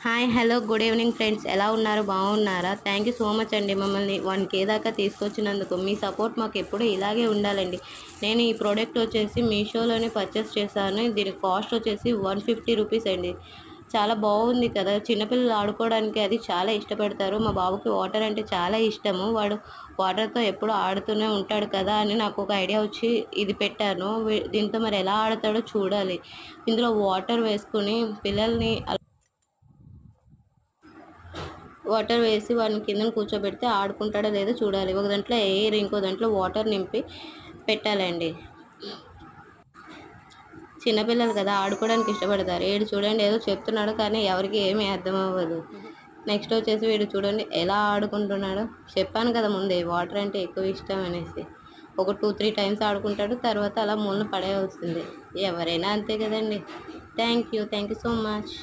Hi hello good evening friends, ఎలా ఉన్నారు? బాగున్నారా? థ్యాంక్ యూ సో మచ్ అండి, మమ్మల్ని 1K దాకా తీసుకొచ్చినందుకు. మీ సపోర్ట్ మాకు ఎప్పుడు ఇలాగే ఉండాలండి. నేను ఈ ప్రోడక్ట్ వచ్చేసి మీషోలోనే పర్చేస్ చేశాను. దీని కాస్ట్ వచ్చేసి 150 రూపీస్ అండి. చాలా బాగుంది కదా, చిన్నపిల్లలు ఆడుకోవడానికి అది చాలా ఇష్టపడతారు. మా బాబుకి వాటర్ అంటే చాలా ఇష్టము. వాడు వాటర్తో ఎప్పుడు ఆడుతూనే ఉంటాడు కదా అని నాకు ఒక ఐడియా వచ్చి ఇది పెట్టాను. దీంతో మరి ఎలా ఆడతాడో చూడాలి. ఇందులో వాటర్ వేసుకుని పిల్లల్ని వాటర్ వేసి వాడిని కిందన కూర్చోబెడితే ఆడుకుంటాడో లేదో చూడాలి. ఒక దాంట్లో ఎయిర్, ఇంకో దాంట్లో వాటర్ నింపి పెట్టాలండి. చిన్నపిల్లలు కదా, ఆడుకోవడానికి ఇష్టపడతారు. వీడు చూడండి ఏదో చెప్తున్నాడు కానీ ఎవరికి ఏమీ అర్థం అవ్వదు. నెక్స్ట్ వచ్చేసి వీడు చూడండి ఎలా ఆడుకుంటున్నాడో. చెప్పాను కదా ముందే వాటర్ అంటే ఎక్కువ ఇష్టం అనేసి. ఒక 2-3 టైమ్స్ ఆడుకుంటాడు, తర్వాత అలా మూలన పడేయాల్సిందే. ఎవరైనా అంతే కదండి. Thank you so much.